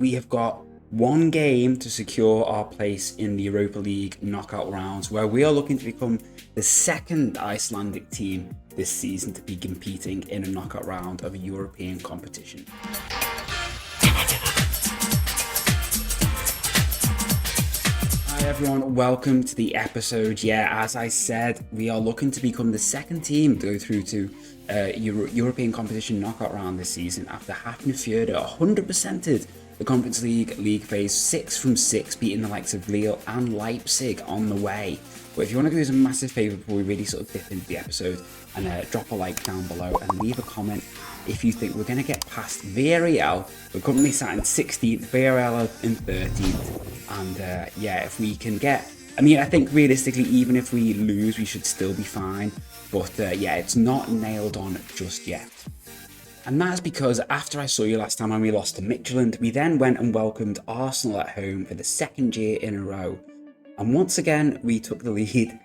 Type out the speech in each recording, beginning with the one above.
we have got one game to secure our place in the Europa League knockout rounds, where we are looking to become the second Icelandic team this season to be competing in a knockout round of a European competition. Hi everyone, welcome to the episode. Yeah, as I said, we are looking to become the second team to go through to European competition knockout round this season after FM24 100%ed the Conference League Phase 6 from 6, beating the likes of Lille and Leipzig on the way. But if you want to do us a massive favour before we really sort of dip into the episode, and drop a like down below and leave a comment if you think we're going to get past Villarreal. We're currently sat in 16th, Villarreal in 13th, and yeah, if we can get, I think realistically, even if we lose, we should still be fine, but yeah, it's not nailed on just yet. And that's because after I saw you last time when we lost to Midtjylland, we then went and welcomed Arsenal at home for the second year in a row. And once again, we took the lead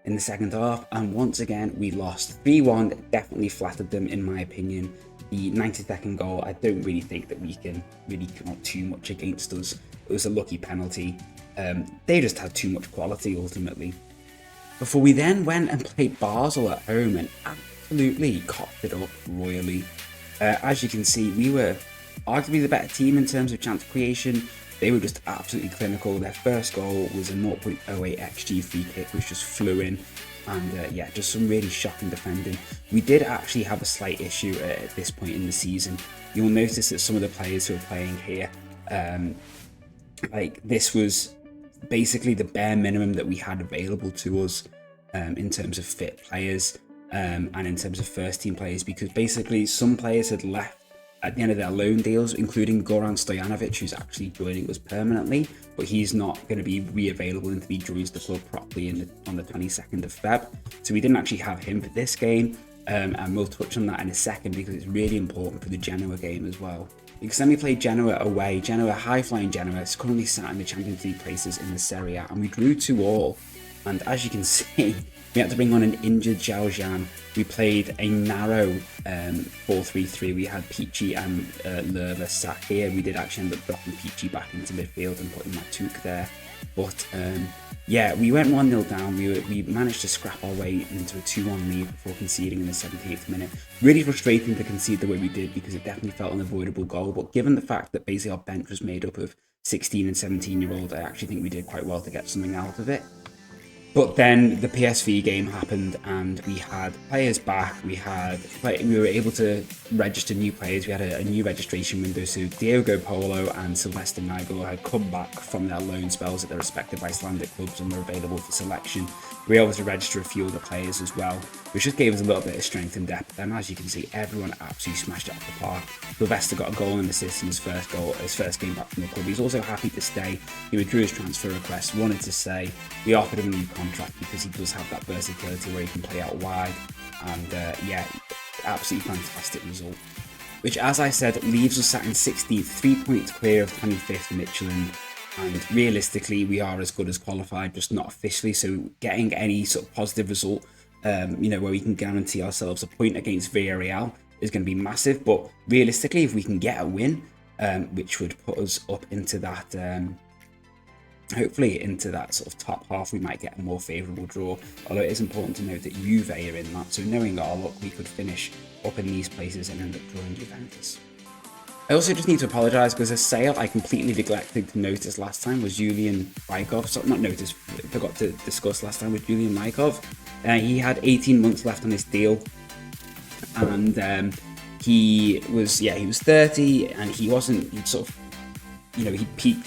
in the second half, and once again, we lost 3-1, definitely flattered them in my opinion. The 92nd goal, I don't really think that we can really count too much against us. It was a lucky penalty. They just had too much quality ultimately. Before we then went and played Basel at home and absolutely cocked it up royally. As you can see, we were arguably the better team in terms of chance creation. They were just absolutely clinical. Their first goal was a 0.08 XG free kick, which just flew in. And yeah, just some really shocking defending. We did actually have a slight issue at this point in the season. You'll notice that some of the players who are playing here, like this was basically the bare minimum that we had available to us in terms of fit players. And in terms of first team players, because basically some players had left at the end of their loan deals, including Goran Stojanovic, who's actually joining us permanently, but he's not going to be re-available until he joins the club properly on the 22nd of Feb. So we didn't actually have him for this game, and we'll touch on that in a second because it's really important for the Genoa game as well. Because then we played Genoa away. Genoa, high-flying Genoa, is currently sat in the Champions League places in the Serie A, and we drew 2-2. And as you can see, we had to bring on an injured Zhao Zhan. We played a narrow 4-3-3. We had Peachy and Lerva sat here. We did actually end up dropping Peachy back into midfield and putting Matuk there. But yeah, we went 1-0 down. We managed to scrap our way into a 2-1 lead before conceding in the 78th minute. Really frustrating to concede the way we did because it definitely felt an avoidable goal. But given the fact that basically our bench was made up of 16 and 17-year-olds, I actually think we did quite well to get something out of it. But then the PSV game happened and we had players back, we were able to register new players, we had a new registration window, so Diogo Polo and Sylvester Nigel had come back from their loan spells at their respective Icelandic clubs and were available for selection. We were able to register a few other players as well, which just gave us a little bit of strength and depth, and as you can see, everyone absolutely smashed it out the park. Sylvester got a goal and assist in his first game back from the club. He's also happy to stay. He withdrew his transfer request, wanted to stay. We offered him a new contract because he does have that versatility where he can play out wide, and yeah, absolutely fantastic result. Which, as I said, leaves us sat in 16th, 3 points clear of 25th Midtjylland, and realistically we are as good as qualified, just not officially, so getting any sort of positive result where we can guarantee ourselves a point against Villarreal is going to be massive. But realistically, if we can get a win, which would put us up into that hopefully into that sort of top half, we might get a more favourable draw, although it is important to note that Juve are in that, so knowing our luck, we could finish up in these places and end up drawing Juventus. I also just need to apologise because a sale I completely neglected to notice last time was Julian Rykov. So not notice, forgot to discuss last time with Julian Rykov. He had 18 months left on his deal, and he was 30, and he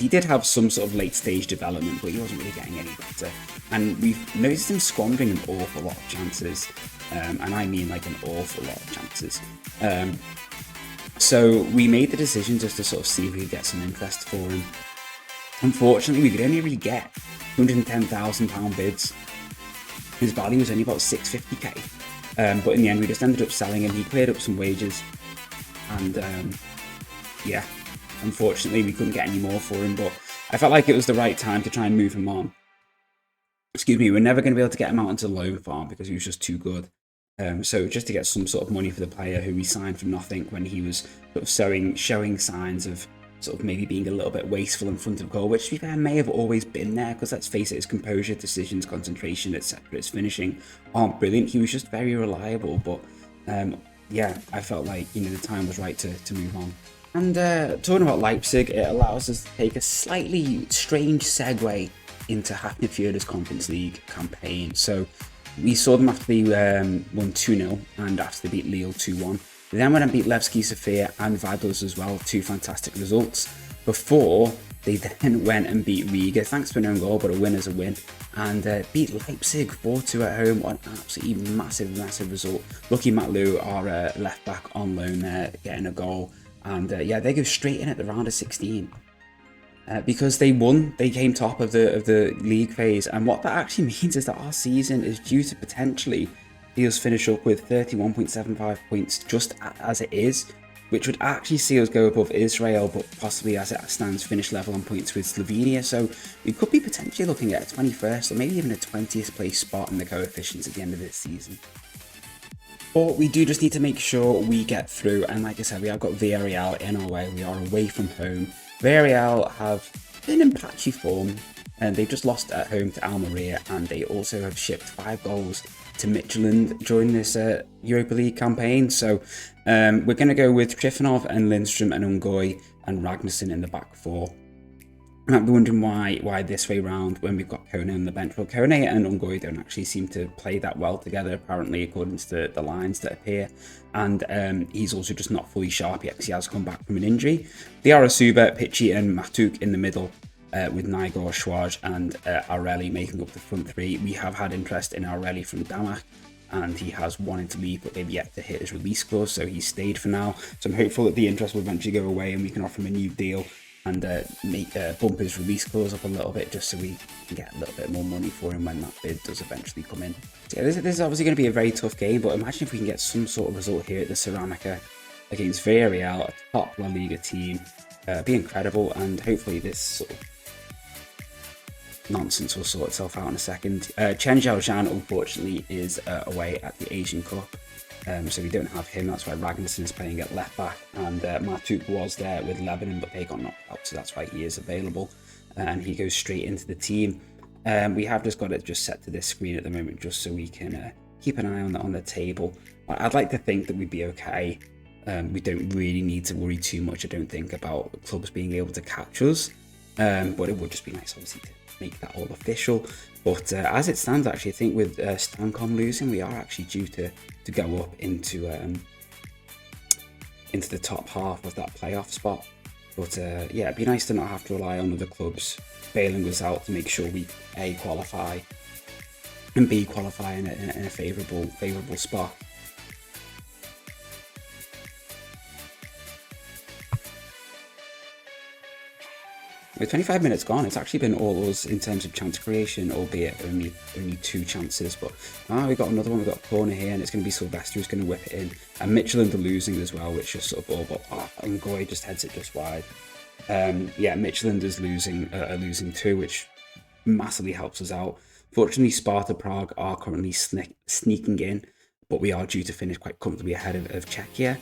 did have some sort of late stage development, but he wasn't really getting any better. And we've noticed him squandering an awful lot of chances, and I mean like an awful lot of chances. So we made the decision just to sort of see if we could get some interest for him. Unfortunately, we could only really get £110,000 bids. His value was only about 650k, but in the end we just ended up selling him. He cleared up some wages, and yeah, unfortunately we couldn't get any more for him, but I felt like it was the right time to try and move him on. Excuse me, we're never going to be able to get him out into loan farm because he was just too good. So just to get some sort of money for the player who we signed for nothing when he was sort of showing signs of sort of maybe being a little bit wasteful in front of goal, which to be fair may have always been there, because let's face it, his composure, decisions, concentration, etc., his finishing aren't brilliant. He was just very reliable, but yeah, I felt like, you know, the time was right to move on. And talking about Leipzig, it allows us to take a slightly strange segue into Hafnarfjorda's Conference League campaign. So we saw them after they won 2-0 and after they beat Lille 2-1. They then went and beat Levski Sofia and Vaduz as well, 2 fantastic results, before they then went and beat Riga, thanks to an own goal, but a win is a win, and beat Leipzig 4-2 at home. What an absolutely massive result. Lucky Matlu, our left back on loan there, getting a goal, and yeah, they go straight in at the round of 16. Because they won, they came top of the league phase, and what that actually means is that our season is due to potentially see us finish up with 31.75 points just as it is, which would actually see us go above Israel, but possibly as it stands finish level on points with Slovenia. So we could be potentially looking at a 21st or maybe even a 20th place spot in the coefficients at the end of this season. But we do just need to make sure we get through, and like I said, we have got Villarreal in our way. We are away from home. Villarreal have been in patchy form, and they've just lost at home to Almeria, and they also have shipped 5 goals to Midtjylland during this Europa League campaign. So we're going to go with Trifonov and Lindstrom and Ungoy and Ragnarsson in the back 4. You might be wondering why this way round when we've got Kone on the bench. Well, Kone and Ungoy don't actually seem to play that well together, apparently, according to the lines that appear. And he's also just not fully sharp yet because he has come back from an injury. Diarra Suba, Pichi and Matuk in the middle, with Nygor, Schwaj and Areli making up the front 3. We have had interest in Areli from Damak, and he has wanted to leave, but they've yet to hit his release clause, so he's stayed for now. So I'm hopeful that the interest will eventually go away and we can offer him a new deal and bump his release clause up a little bit, just so we can get a little bit more money for him when that bid does eventually come in. So yeah, this is obviously going to be a very tough game, but imagine if we can get some sort of result here at the Ceramica against Villarreal, a top La Liga team. Be incredible, and hopefully this sort of nonsense will sort itself out in a second. Chen Zhaozhan, unfortunately, is away at the Asian Cup, so we don't have him. That's why Ragnarsson is playing at left back, and Matuk was there with Lebanon, but they got knocked out, so that's why he is available, and he goes straight into the team. We have just got it just set to this screen at the moment, just so we can keep an eye on the table. I'd like to think that we'd be okay. We don't really need to worry too much, I don't think, about clubs being able to catch us, but it would just be nice, obviously, to make that all official. But as it stands, actually, I think with Stancom losing, we are actually due to go up into the top half of that playoff spot. But yeah, it'd be nice to not have to rely on other clubs bailing us out to make sure we A, qualify, and B, qualify in a favourable spot. With 25 minutes gone, it's actually been all us in terms of chance creation, albeit only 2 chances. But we've got another one. We've got a corner here, and it's going to be Sylvester who's going to whip it in. And Midtjylland are losing as well, which just sort of all but and Goy just heads it just wide. Yeah, Midtjylland is losing too, which massively helps us out. Fortunately, Sparta Prague are currently sneaking in, but we are due to finish quite comfortably ahead of Czechia.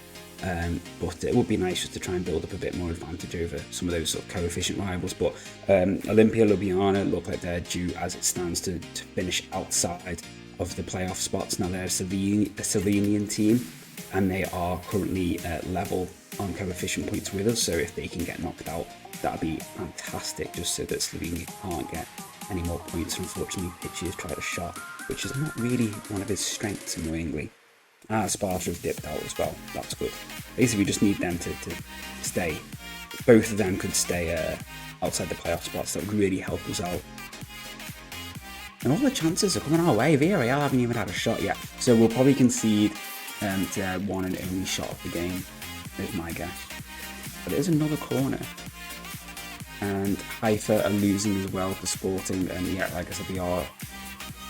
But it would be nice just to try and build up a bit more advantage over some of those sort of coefficient rivals. But Olimpia Ljubljana look like they're due, as it stands, to finish outside of the playoff spots. Now they're a Slovenian team, and they are currently level on coefficient points with us. So if they can get knocked out, that'd be fantastic, just so that Slovenia can't get any more points. Unfortunately, Pitchy has tried a shot, which is not really one of his strengths, annoyingly. Sparta have dipped out as well. That's good. Basically, we just need them to stay. Both of them could stay outside the playoff spots. That would really help us out. And all the chances are coming our way. Villarreal haven't even had a shot yet, so we'll probably concede to their one and only shot of the game, is my guess. But it is another corner. And Haifa are losing as well for Sporting, and yeah, like I said, we are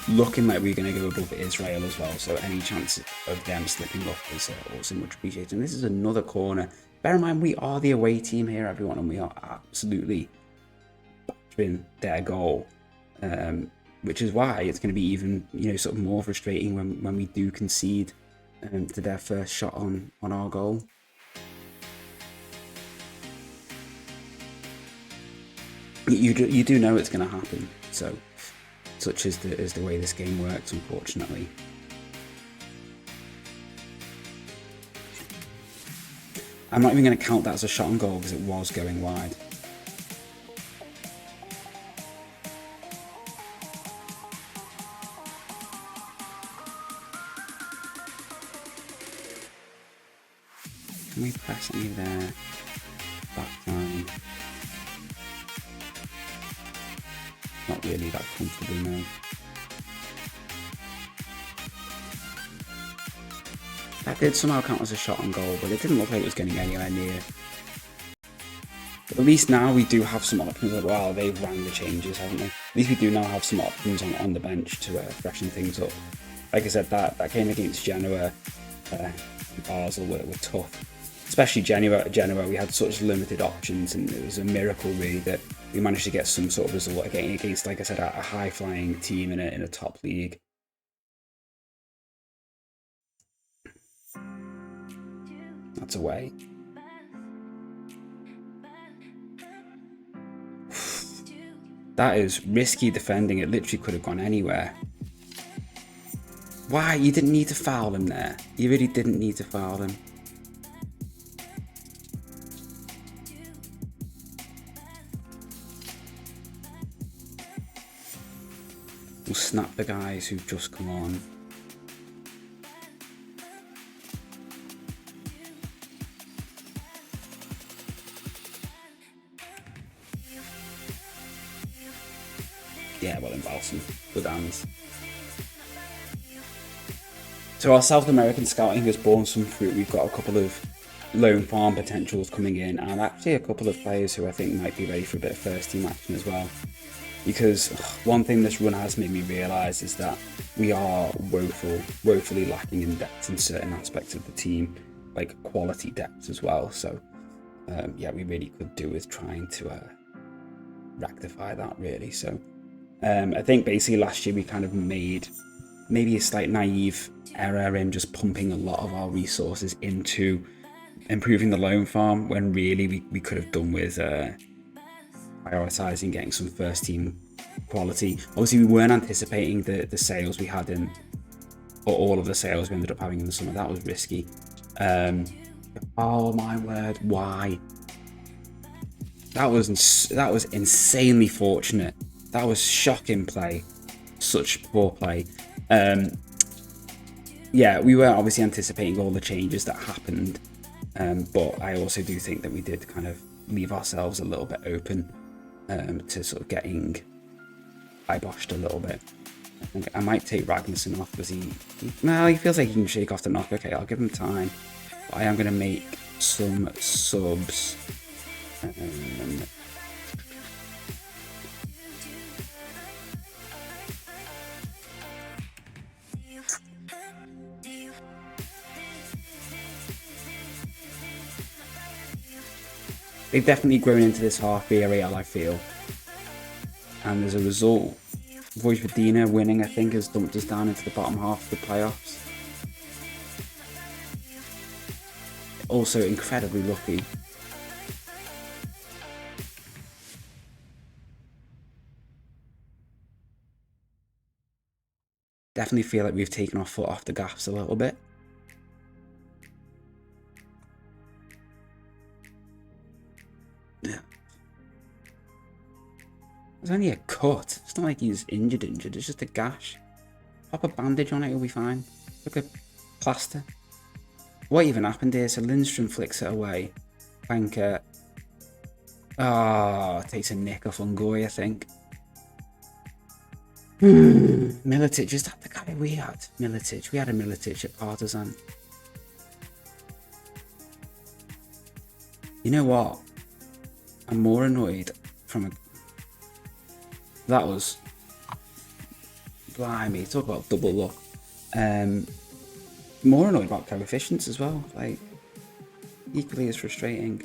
looking like we're going to go above Israel as well, so any chance of them slipping up is also much appreciated. And this is another corner. Bear in mind, we are the away team here, everyone, and we are absolutely battering their goal, which is why it's going to be even, sort of more frustrating when we do concede to their first shot on our goal. you do know it's going to happen. So such is the way this game works, unfortunately. I'm not even going to count that as a shot on goal because it was going wide. Can we press any there? Back line. Not really that comfortable now. That did somehow count as a shot on goal, but it didn't look like it was getting anywhere near. But at least now we do have some options. Well, they've rang the changes, haven't they? At least we do now have some options on the bench to freshen things up. Like I said, that game against Genoa, Basel were tough. Especially Genoa, we had such limited options, and it was a miracle really that we managed to get some sort of result against, like I said, a high-flying team in a top league. That's away. That is risky defending. It literally could have gone anywhere. Why? You didn't need to foul him there. You really didn't need to foul him. We'll snap the guys who've just come on. Yeah, well, embarrassing. Good hands. So our South American scouting has borne some fruit. We've got a couple of loan farm potentials coming in, and actually a couple of players who I think might be ready for a bit of first team action as well. Because one thing this run has made me realise is that we are woefully lacking in depth in certain aspects of the team, like quality depth as well. So yeah, we really could do with trying to rectify that really. So I think basically last year we kind of made maybe a slight naive error in just pumping a lot of our resources into improving the loan farm, when really we could have done with prioritising getting some first team quality. Obviously we weren't anticipating the sales we had in, or all of the sales we ended up having in the summer. That was risky. Oh my word, why? That was insanely fortunate. That was shocking play. Such poor play. Yeah, we were obviously anticipating all the changes that happened, but I also do think that we did kind of leave ourselves a little bit open to sort of getting eyeboshed a little bit. I think I might take Ragnarsson off because he feels like he can shake off the knock. Okay, I'll give him time. But I am going to make some subs. They've definitely grown into this half BRL, I feel. And as a result, Vojvodina winning, I think, has dumped us down into the bottom half of the playoffs. Also incredibly lucky. Definitely feel like we've taken our foot off the gas a little bit. Yeah. It's only a cut. It's not like he's injured. It's just a gash. Pop a bandage on it, it'll be fine. Look at plaster. What even happened here? So Lindstrom flicks it away. Banker. Takes a nick off Ungoy, I think. Militic, is that the guy we had? Militic. We had a Militic at Partizan. You know what? I'm more annoyed from a... That was... Blimey, talk about double luck. More annoyed about coefficients as well. Like, equally as frustrating.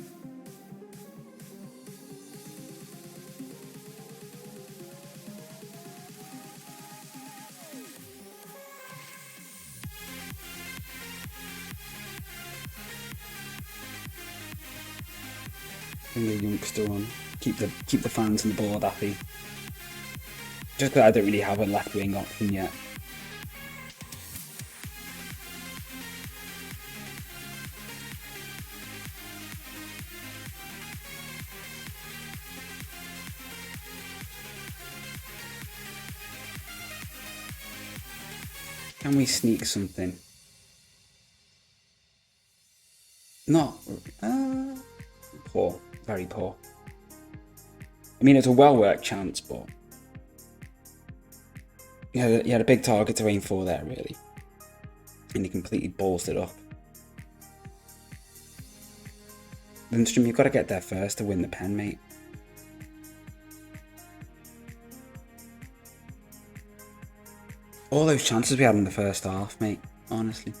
Bring a youngster on. keep the fans on the board happy. Just that I don't really have a left wing option yet. Can we sneak something? Not poor, very poor. I mean, it's a well-worked chance, but you had a big target to aim for there, really, and he completely balls it up. Lindstrom, you've got to get there first to win the pen, mate. All those chances we had in the first half, mate, honestly.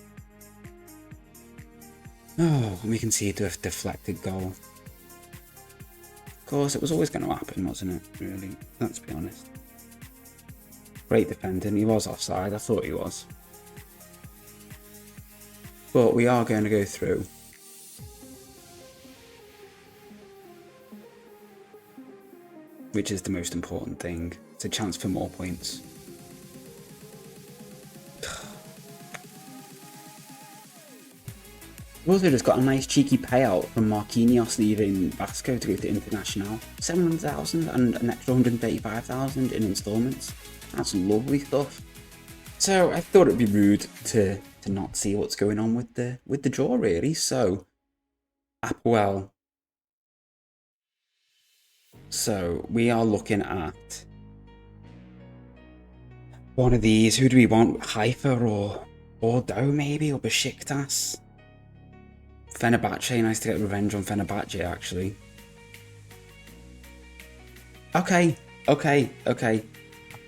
Oh, and we can see a deflected goal. Of course, it was always going to happen, wasn't it, really? Let's be honest. Great defending. He was offside. I thought he was. But we are going to go through. Which is the most important thing. It's a chance for more points. We've also just got a nice cheeky payout from Marquinhos leaving Vasco to go to International. 700,000 and an extra 135,000 in instalments. That's lovely stuff. So I thought it'd be rude to not see what's going on with the draw, really. So APOEL. So we are looking at one of these. Who do we want? Haifa or Bordeaux maybe, or Besiktas? Fenerbahce, nice to get revenge on Fenerbahce, actually. Okay.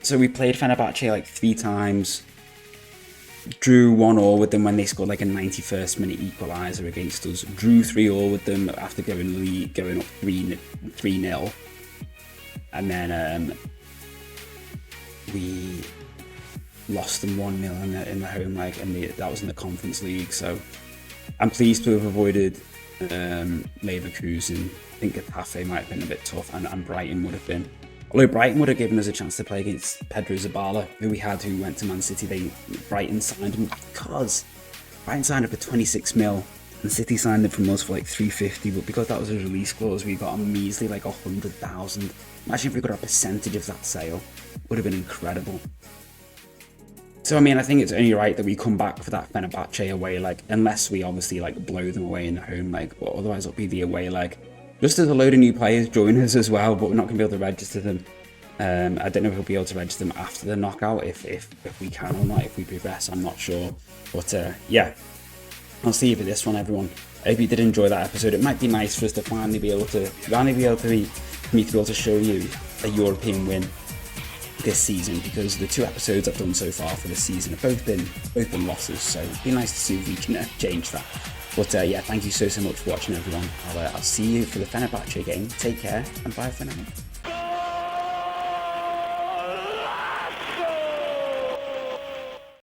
So we played Fenerbahce like 3 times. Drew 1-1 with them when they scored like a 91st minute equaliser against us. Drew 3-3 with them after going up 3-0. And then we lost them 1-0 in the home leg, and that was in the Conference League. So I'm pleased to have avoided Leverkusen. I think Getafe might have been a bit tough, and Brighton would have been. Although Brighton would have given us a chance to play against Pedro Zabala, who went to Man City. Brighton signed him because Brighton signed him for 26 mil, and City signed him from us for like 350. But because that was a release clause, we got a measly like 100,000. Imagine if we got a percentage of that sale. Would have been incredible. So I mean, I think it's only right that we come back for that Fenerbahce away leg, unless we obviously like blow them away in the home leg. But otherwise, it'll be the away leg. Just as a load of new players join us as well, but we're not going to be able to register them. I don't know if we'll be able to register them after the knockout, if we can or not, if we progress, I'm not sure. But yeah, I'll see you for this one, everyone. I hope you did enjoy that episode. It might be nice for us to finally be able to, show you a European win this season, because the 2 episodes I've done so far for this season have both been losses, so it'd be nice to see if we can change that. But yeah, thank you so much for watching, everyone. I'll see you for the Fenerbahce game. Take care, and bye for now.